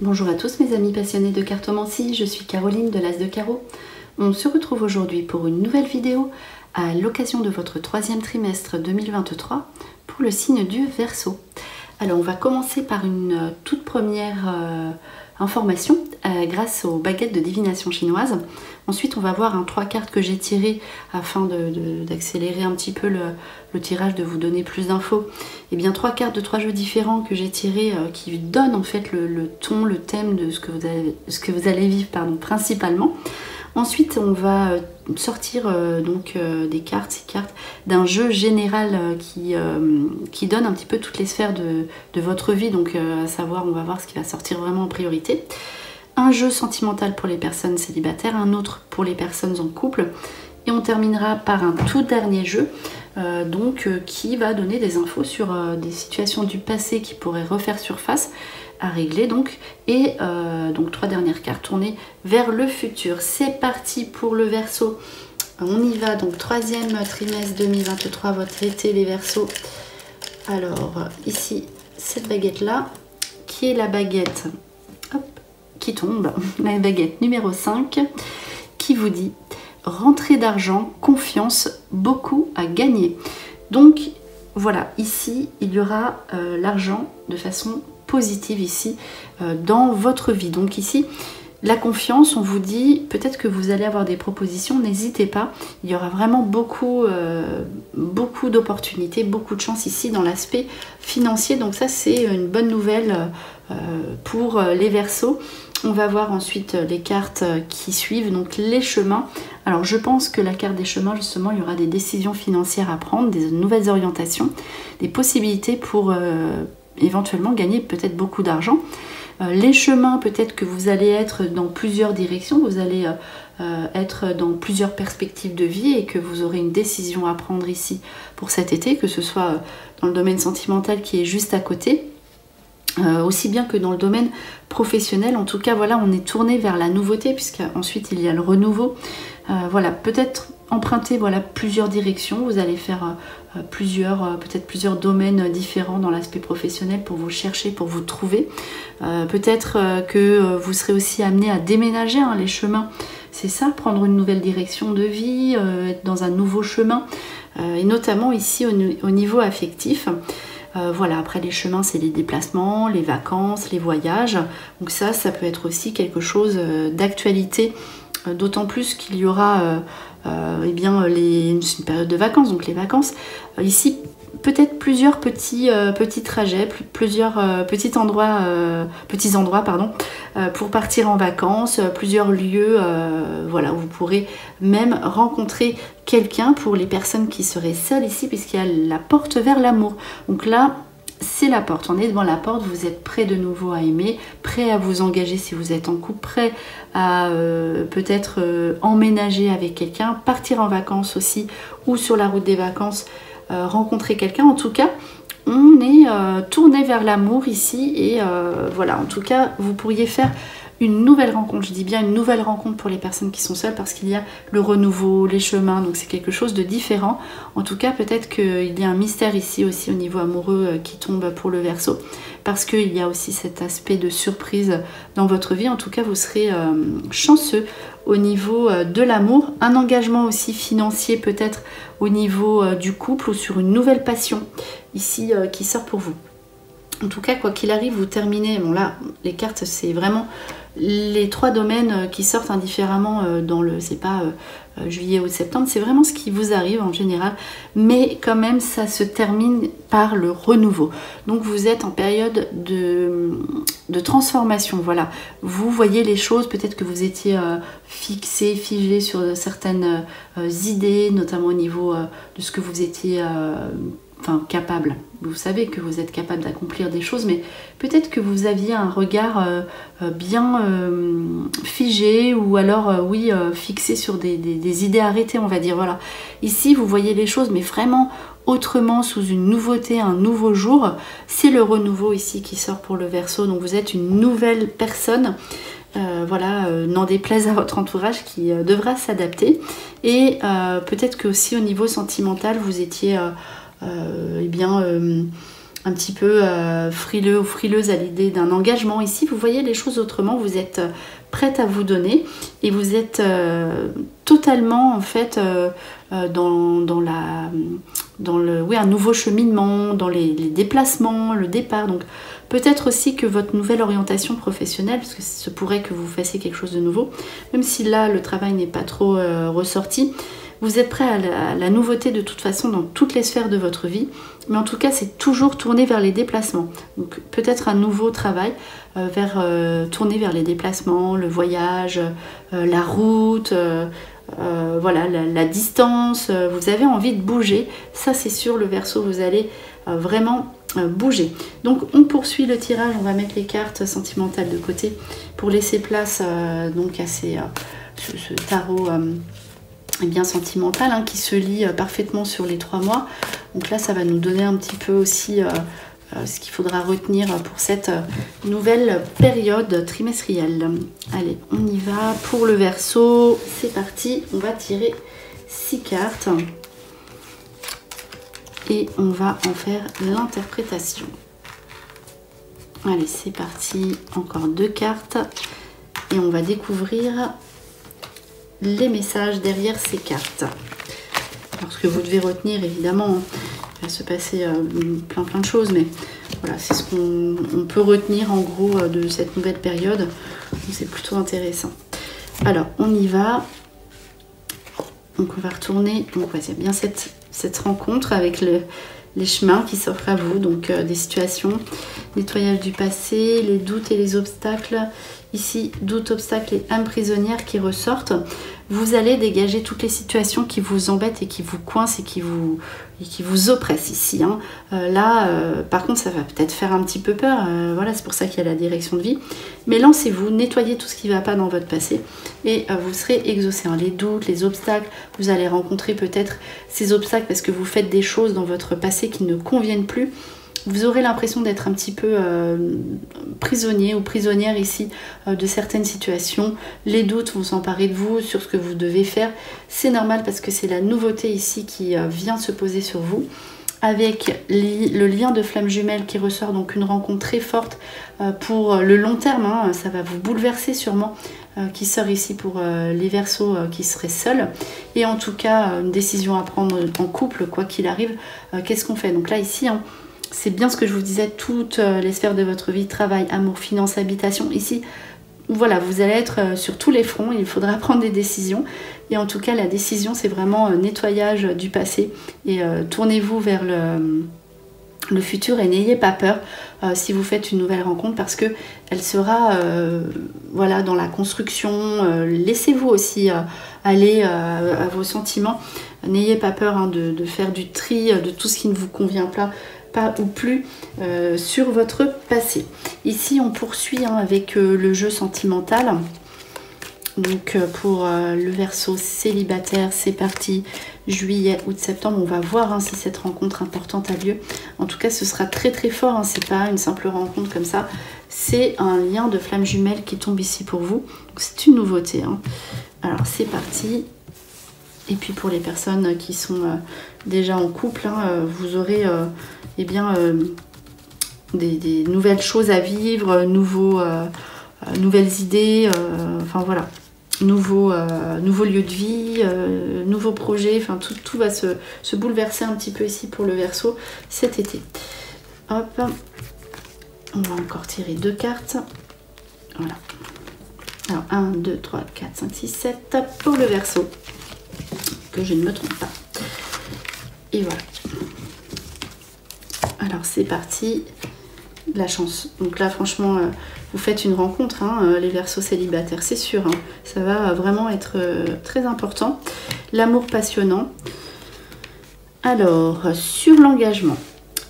Bonjour à tous mes amis passionnés de cartomancie, je suis Caroline de l'As de Carreau. On se retrouve aujourd'hui pour une nouvelle vidéo à l'occasion de votre troisième trimestre 2023 pour le signe du Verseau. Alors on va commencer par une toute première information grâce aux baguettes de divination chinoise. Ensuite on va voir 3 cartes que j'ai tirées afin d'accélérer un petit peu le tirage, de vous donner plus d'infos. Et bien 3 cartes de 3 jeux différents que j'ai tirées qui donnent en fait le ton, le thème de ce que vous allez vivre principalement. Ensuite, on va sortir des cartes, ces cartes d'un jeu général qui donne un petit peu toutes les sphères de votre vie. Donc, à savoir, on va voir ce qui va sortir vraiment en priorité. Un jeu sentimental pour les personnes célibataires, un autre pour les personnes en couple. Et on terminera par un tout dernier jeu qui va donner des infos sur des situations du passé qui pourraient refaire surface à régler donc. Et 3 dernières cartes tournées vers le futur. C'est parti pour le Verseau. On y va donc, troisième trimestre 2023, votre été les Verseaux. Alors ici, cette baguette là, qui est la baguette qui tombe, la baguette numéro 5, qui vous dit rentrée d'argent, confiance, beaucoup à gagner. Donc voilà, ici il y aura l'argent de façon positive ici dans votre vie. Donc ici la confiance, on vous dit peut-être que vous allez avoir des propositions, n'hésitez pas, il y aura vraiment beaucoup d'opportunités, beaucoup de chance ici dans l'aspect financier. Donc ça c'est une bonne nouvelle pour les Verseaux. On va voir ensuite les cartes qui suivent, donc les chemins. Alors je pense que la carte des chemins, justement, il y aura des décisions financières à prendre, des nouvelles orientations, des possibilités pour éventuellement gagner peut-être beaucoup d'argent. Les chemins, peut-être que vous allez être dans plusieurs directions, vous allez être dans plusieurs perspectives de vie et que vous aurez une décision à prendre ici pour cet été, que ce soit dans le domaine sentimental qui est juste à côté, aussi bien que dans le domaine professionnel. En tout cas, voilà, on est tourné vers la nouveauté puisqu'ensuite il y a le renouveau. Voilà, peut-être emprunter plusieurs directions, vous allez faire peut-être plusieurs domaines différents dans l'aspect professionnel pour vous chercher, pour vous trouver. Peut-être que vous serez aussi amené à déménager, les chemins, c'est ça, prendre une nouvelle direction de vie, être dans un nouveau chemin, et notamment ici au niveau affectif. Voilà, après les chemins, c'est les déplacements, les vacances, les voyages. Donc ça peut être aussi quelque chose d'actualité, d'autant plus qu'il y aura une période de vacances, donc les vacances. Ici, peut-être plusieurs petits trajets, plusieurs petits endroits pour partir en vacances, plusieurs lieux voilà, où vous pourrez même rencontrer quelqu'un pour les personnes qui seraient seules ici, puisqu'il y a la porte vers l'amour. Donc là, c'est la porte, on est devant la porte, vous êtes prêt de nouveau à aimer, prêt à vous engager si vous êtes en couple, prêt à peut-être emménager avec quelqu'un, partir en vacances aussi, ou sur la route des vacances, rencontrer quelqu'un. En tout cas, on est tourné vers l'amour ici et voilà, en tout cas, vous pourriez faire une nouvelle rencontre. Je dis bien une nouvelle rencontre pour les personnes qui sont seules parce qu'il y a le renouveau, les chemins, donc c'est quelque chose de différent. En tout cas, peut-être qu'il y a un mystère ici aussi au niveau amoureux qui tombe pour le Verseau, parce qu'il y a aussi cet aspect de surprise dans votre vie. En tout cas, vous serez chanceux au niveau de l'amour. Un engagement aussi financier peut-être au niveau du couple ou sur une nouvelle passion ici qui sort pour vous. En tout cas, quoi qu'il arrive, vous terminez. Bon là, les cartes, c'est vraiment les 3 domaines qui sortent indifféremment dans le, c'est pas juillet ou septembre, c'est vraiment ce qui vous arrive en général, mais quand même ça se termine par le renouveau. Donc vous êtes en période de transformation, voilà. Vous voyez les choses, peut-être que vous étiez figé sur certaines idées, notamment au niveau de ce que vous étiez capable. Vous savez que vous êtes capable d'accomplir des choses, mais peut-être que vous aviez un regard bien figé ou alors fixé sur des idées arrêtées, on va dire. Voilà. Ici, vous voyez les choses, mais vraiment autrement, sous une nouveauté, un nouveau jour. C'est le renouveau ici qui sort pour le Verseau. Donc vous êtes une nouvelle personne. N'en déplaise à votre entourage qui devra s'adapter. Et peut-être que aussi au niveau sentimental, vous étiez un petit peu frileux ou frileuse à l'idée d'un engagement. Ici, vous voyez les choses autrement, vous êtes prête à vous donner et vous êtes totalement en fait dans un nouveau cheminement, dans les déplacements, le départ. Donc peut-être aussi que votre nouvelle orientation professionnelle, parce que ce pourrait que vous fassiez quelque chose de nouveau, même si là le travail n'est pas trop ressorti, vous êtes prêt à la nouveauté de toute façon dans toutes les sphères de votre vie, mais en tout cas c'est toujours tourné vers les déplacements. Donc peut-être un nouveau travail tourné vers les déplacements, le voyage, la route, voilà, la distance. Vous avez envie de bouger, ça c'est sûr, le Verseau, vous allez vraiment bouger. Donc on poursuit le tirage, on va mettre les cartes sentimentales de côté pour laisser place donc à ce tarot bien sentimental hein, qui se lie parfaitement sur les 3 mois. Donc là ça va nous donner un petit peu aussi ce qu'il faudra retenir pour cette nouvelle période trimestrielle. Allez, on y va pour le Verseau, c'est parti, on va tirer 6 cartes et on va en faire l'interprétation. Allez, c'est parti, encore 2 cartes et on va découvrir les messages derrière ces cartes. Alors ce que vous devez retenir évidemment, il va se passer plein de choses, mais voilà, c'est ce qu'on peut retenir en gros de cette nouvelle période. C'est plutôt intéressant. Alors on y va. Donc on va retourner. Donc ouais, il y a bien cette rencontre avec les chemins qui s'offrent à vous, donc des situations, nettoyage du passé, les doutes et les obstacles. Ici, doutes, obstacles et âmes prisonnières qui ressortent. Vous allez dégager toutes les situations qui vous embêtent et qui vous coincent et qui vous oppressent ici. Hein. Par contre, ça va peut-être faire un petit peu peur. Voilà, c'est pour ça qu'il y a la direction de vie. Mais lancez-vous, nettoyez tout ce qui ne va pas dans votre passé et vous serez exaucé. Hein. Les doutes, les obstacles, vous allez rencontrer peut-être ces obstacles parce que vous faites des choses dans votre passé qui ne conviennent plus. Vous aurez l'impression d'être un petit peu prisonnier ou prisonnière ici de certaines situations. Les doutes vont s'emparer de vous sur ce que vous devez faire. C'est normal parce que c'est la nouveauté ici qui vient se poser sur vous. Avec le lien de flamme jumelle qui ressort, donc une rencontre très forte pour le long terme. Hein, ça va vous bouleverser sûrement, qui sort ici pour les Verseaux qui seraient seuls. Et en tout cas, une décision à prendre en couple, quoi qu'il arrive. Qu'est-ce qu'on fait? Donc là, ici... Hein, c'est bien ce que je vous disais, toutes les sphères de votre vie, travail, amour, finance, habitation. Ici, voilà, vous allez être sur tous les fronts, il faudra prendre des décisions. Et en tout cas, la décision, c'est vraiment nettoyage du passé. Et tournez-vous vers le futur et n'ayez pas peur si vous faites une nouvelle rencontre parce que elle sera voilà, dans la construction. Laissez-vous aussi aller à vos sentiments. N'ayez pas peur hein, de faire du tri de tout ce qui ne vous convient pas ou plus sur votre passé. Ici on poursuit hein, avec le jeu sentimental. Donc pour le Verseau célibataire, c'est parti, juillet, août, septembre. On va voir hein, si cette rencontre importante a lieu. En tout cas ce sera très fort, hein, c'est pas une simple rencontre comme ça, c'est un lien de flamme jumelle qui tombe ici pour vous. C'est une nouveauté hein. Alors c'est parti. Et puis pour les personnes qui sont déjà en couple, hein, vous aurez eh bien, des nouvelles choses à vivre, nouvelles idées, enfin voilà, nouveau lieu de vie, nouveaux projets, enfin tout va se bouleverser un petit peu ici pour le Verseau cet été. Hop, on va encore tirer 2 cartes. Voilà. Alors 1, 2, 3, 4, 5, 6, 7 pour le Verseau. Que je ne me trompe pas. Et voilà. Alors c'est parti. La chance. Donc là franchement vous faites une rencontre hein, les Verseaux célibataires, c'est sûr hein. Ça va vraiment être très important. L'amour passionnant. Alors sur l'engagement.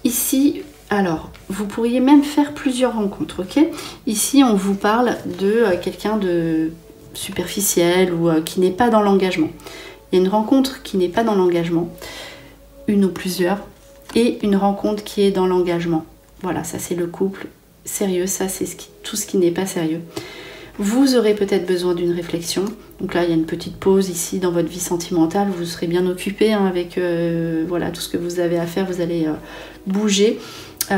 Ici, alors vous pourriez même faire plusieurs rencontres, ok? Ici on vous parle de quelqu'un de superficiel ou qui n'est pas dans l'engagement. Il y a une rencontre qui n'est pas dans l'engagement, une ou plusieurs, et une rencontre qui est dans l'engagement. Voilà, ça c'est le couple sérieux, ça c'est tout ce qui n'est pas sérieux. Vous aurez peut-être besoin d'une réflexion. Donc là, il y a une petite pause ici dans votre vie sentimentale. Vous serez bien occupé hein, avec voilà, tout ce que vous avez à faire. Vous allez bouger.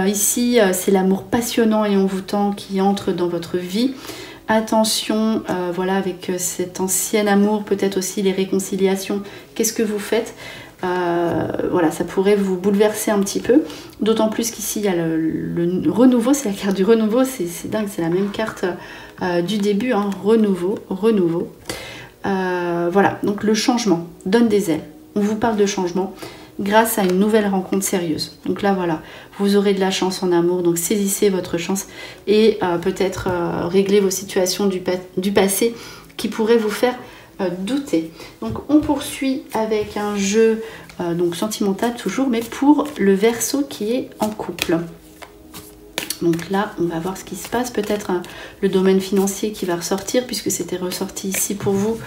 Ici, c'est l'amour passionnant et envoûtant qui entre dans votre vie. Attention, voilà, avec cet ancien amour, peut-être aussi les réconciliations. Qu'est-ce que vous faites? Voilà, ça pourrait vous bouleverser un petit peu. D'autant plus qu'ici, il y a le renouveau. C'est la carte du renouveau. C'est dingue, c'est la même carte du début. Hein, renouveau. Voilà, donc le changement donne des ailes. On vous parle de changement grâce à une nouvelle rencontre sérieuse. Donc là, voilà, vous aurez de la chance en amour, donc saisissez votre chance et peut-être régler vos situations du passé qui pourraient vous faire douter. Donc on poursuit avec un jeu donc sentimental toujours, mais pour le Verseau qui est en couple. Donc là, on va voir ce qui se passe. Peut-être le domaine financier qui va ressortir, puisque c'était ressorti ici pour vous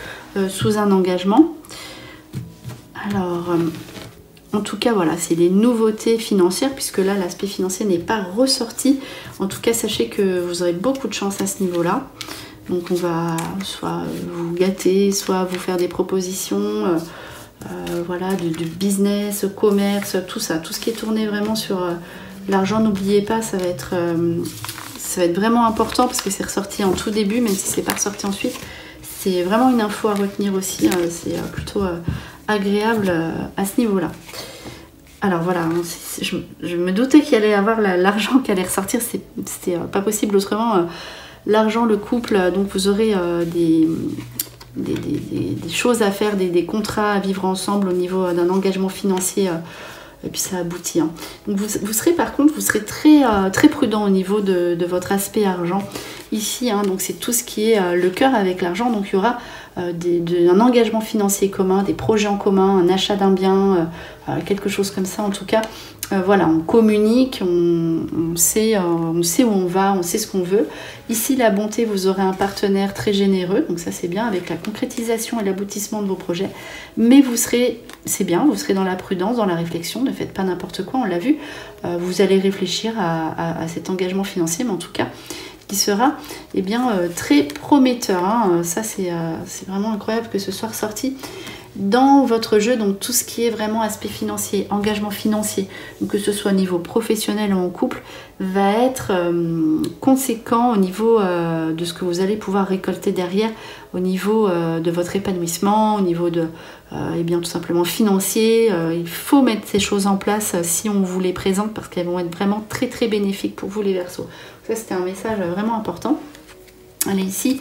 sous un engagement. Alors... en tout cas, voilà, c'est les nouveautés financières, puisque là, l'aspect financier n'est pas ressorti. En tout cas, sachez que vous aurez beaucoup de chance à ce niveau-là. Donc, on va soit vous gâter, soit vous faire des propositions, voilà, de business, commerce, tout ça. Tout ce qui est tourné vraiment sur l'argent, n'oubliez pas, ça va être vraiment important, parce que c'est ressorti en tout début, même si c'est pas ressorti ensuite. C'est vraiment une info à retenir aussi, c'est plutôt... agréable à ce niveau-là. Alors voilà, je me doutais qu'il allait y avoir l'argent qui allait ressortir, c'était pas possible autrement. L'argent, le couple, donc vous aurez des choses à faire, des contrats à vivre ensemble au niveau d'un engagement financier, et puis ça aboutit. Hein. Donc vous serez par contre, vous serez très prudent au niveau de votre aspect argent. Ici, hein, donc c'est tout ce qui est le cœur avec l'argent, donc il y aura un engagement financier commun, des projets en commun, un achat d'un bien, quelque chose comme ça en tout cas. Voilà, on communique, on sait où on va, on sait ce qu'on veut. Ici, la bonté, vous aurez un partenaire très généreux, donc ça c'est bien, avec la concrétisation et l'aboutissement de vos projets. Mais c'est bien, vous serez dans la prudence, dans la réflexion, ne faites pas n'importe quoi, on l'a vu. Vous allez réfléchir à cet engagement financier, mais en tout cas, qui sera très prometteur. Hein. Ça, c'est vraiment incroyable que ce soit ressorti dans votre jeu. Donc tout ce qui est vraiment aspect financier, engagement financier, donc que ce soit au niveau professionnel ou en couple, va être conséquent au niveau de ce que vous allez pouvoir récolter derrière, au niveau de votre épanouissement, au niveau de tout simplement financier. Il faut mettre ces choses en place si on vous les présente, parce qu'elles vont être vraiment très bénéfiques pour vous les Verseaux. Ça, c'était un message vraiment important. Allez, ici,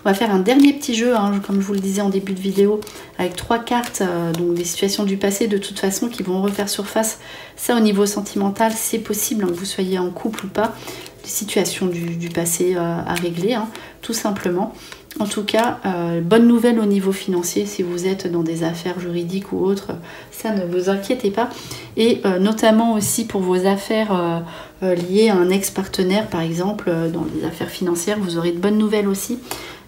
on va faire un dernier petit jeu, hein, comme je vous le disais en début de vidéo, avec 3 cartes, donc des situations du passé de toute façon qui vont refaire surface. Ça, au niveau sentimental, c'est possible, hein, que vous soyez en couple ou pas, des situations du passé à régler, hein, tout simplement. En tout cas, bonne nouvelle au niveau financier, si vous êtes dans des affaires juridiques ou autres, ça ne vous inquiétez pas. Et notamment aussi pour vos affaires liées à un ex-partenaire, par exemple, dans les affaires financières, vous aurez de bonnes nouvelles aussi.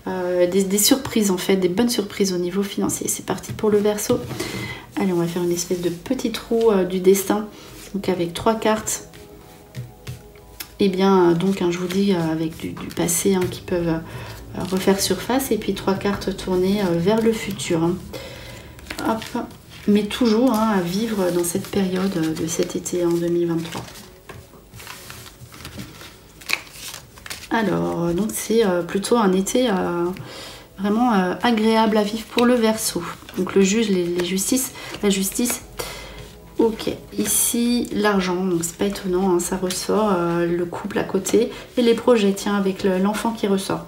Des surprises en fait, des bonnes surprises au niveau financier. C'est parti pour le Verseau. Allez, on va faire une espèce de petit trou du destin, donc avec 3 cartes. Et bien, donc, hein, je vous dis, avec du passé, hein, qui peuvent... refaire surface, et puis 3 cartes tournées vers le futur. Hein. Hop. Mais toujours, hein, à vivre dans cette période de cet été en 2023. Alors, donc c'est plutôt un été vraiment agréable à vivre pour le Verseau. Donc le juge, la justice. Ok, ici l'argent, donc c'est pas étonnant, hein, ça ressort, le couple à côté et les projets, tiens, avec l'enfant qui ressort.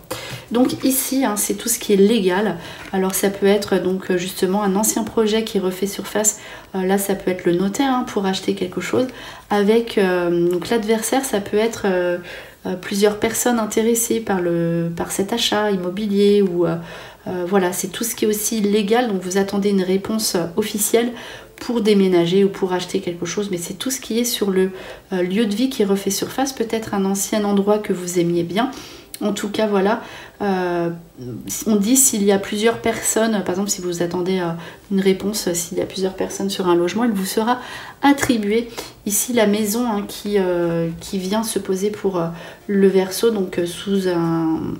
Donc ici, hein, c'est tout ce qui est légal. Alors ça peut être donc justement un ancien projet qui refait surface. Là, ça peut être le notaire, hein, pour acheter quelque chose. Avec donc l'adversaire, ça peut être plusieurs personnes intéressées par cet achat immobilier ou voilà, c'est tout ce qui est aussi légal. Donc vous attendez une réponse officielle pour déménager ou pour acheter quelque chose, mais c'est tout ce qui est sur le lieu de vie qui refait surface, peut-être un ancien endroit que vous aimiez bien. En tout cas, voilà, on dit s'il y a plusieurs personnes, par exemple si vous attendez une réponse, s'il y a plusieurs personnes sur un logement, il vous sera attribué. Ici, la maison, hein, qui vient se poser pour le Verseau, donc sous un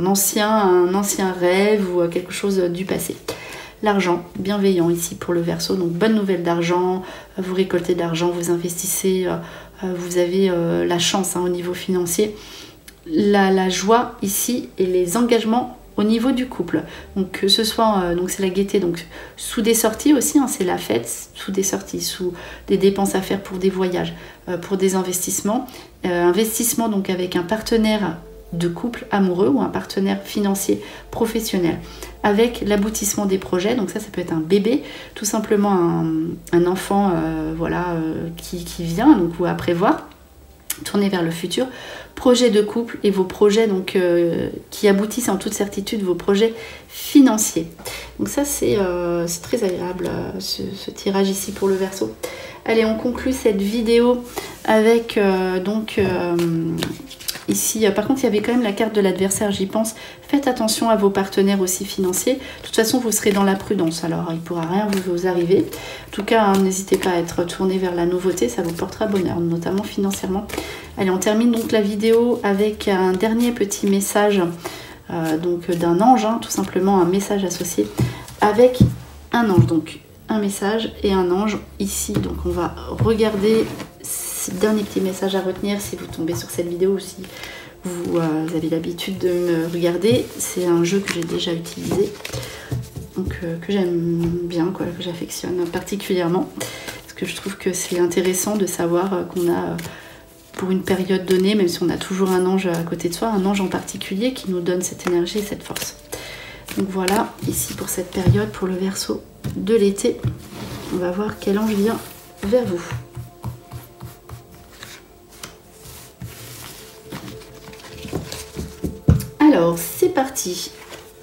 ancien rêve ou quelque chose du passé. L'argent, bienveillant ici pour le Verseau, donc bonne nouvelle d'argent, vous récoltez de l'argent, vous investissez vous avez la chance au niveau financier, la joie ici et les engagements au niveau du couple. Donc que ce soit, donc c'est la gaieté, donc sous des sorties aussi, c'est la fête, sous des sorties, sous des dépenses à faire pour des voyages, pour des investissements. Investissement donc avec un partenaire de couple amoureux ou un partenaire financier professionnel, avec l'aboutissement des projets. Donc ça peut être un bébé, tout simplement un enfant qui vient, donc ou à prévoir, tourner vers le futur, projet de couple et vos projets donc qui aboutissent en toute certitude, vos projets financiers. Donc ça c'est très agréable ce tirage ici pour le Verseau. Allez, on conclut cette vidéo avec ici, par contre, il y avait quand même la carte de l'adversaire, j'y pense. Faites attention à vos partenaires aussi financiers. De toute façon, vous serez dans la prudence, alors il ne pourra rien vous arriver. En tout cas, n'hésitez pas à être tourné vers la nouveauté, ça vous portera bonheur, notamment financièrement. Allez, on termine donc la vidéo avec un dernier petit message d'un ange, tout simplement un message associé avec un ange. Donc, un message et un ange ici. Donc, on va regarder dernier petit message à retenir si vous tombez sur cette vidéo ou si vous avez l'habitude de me regarder. C'est un jeu que j'ai déjà utilisé, donc que j'aime bien, que j'affectionne particulièrement, parce que je trouve que c'est intéressant de savoir qu'on a pour une période donnée, même si on a toujours un ange à côté de soi, un ange en particulier qui nous donne cette énergie et cette force. Donc voilà, ici pour cette période, pour le Verseau de l'été, on va voir quel ange vient vers vous. Alors, c'est parti.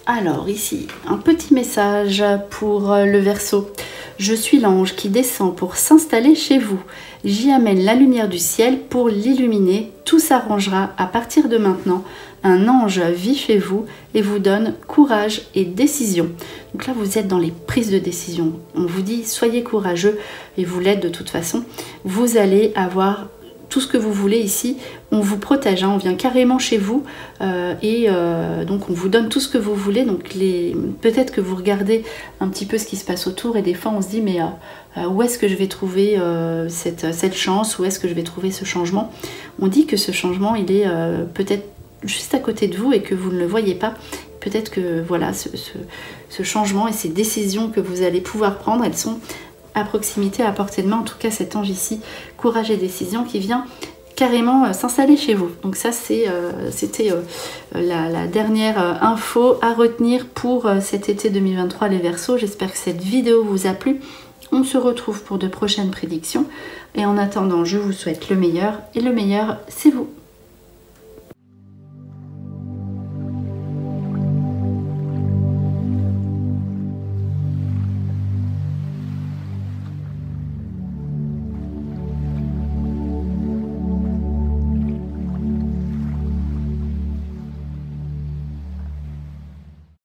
Alors, ici, un petit message pour le Verseau. Je suis l'ange qui descend pour s'installer chez vous. J'y amène la lumière du ciel pour l'illuminer. Tout s'arrangera à partir de maintenant. Un ange vit chez vous et vous donne courage et décision. Donc là, vous êtes dans les prises de décision. On vous dit, soyez courageux et vous l'êtes de toute façon. Vous allez avoir tout ce que vous voulez ici, on vous protège, on vient carrément chez vous donc on vous donne tout ce que vous voulez. Donc peut-être que vous regardez un petit peu ce qui se passe autour et des fois on se dit mais où est-ce que je vais trouver cette chance, où est-ce que je vais trouver ce changement. On dit que ce changement il est peut-être juste à côté de vous et que vous ne le voyez pas. Peut-être que voilà ce changement et ces décisions que vous allez pouvoir prendre, elles sont à proximité, à portée de main. En tout cas cet ange ici, courage et décision, qui vient carrément s'installer chez vous. Donc ça c'était la dernière info à retenir pour cet été 2023 les Verseaux. J'espère que cette vidéo vous a plu. On se retrouve pour de prochaines prédictions et en attendant je vous souhaite le meilleur et le meilleur c'est vous.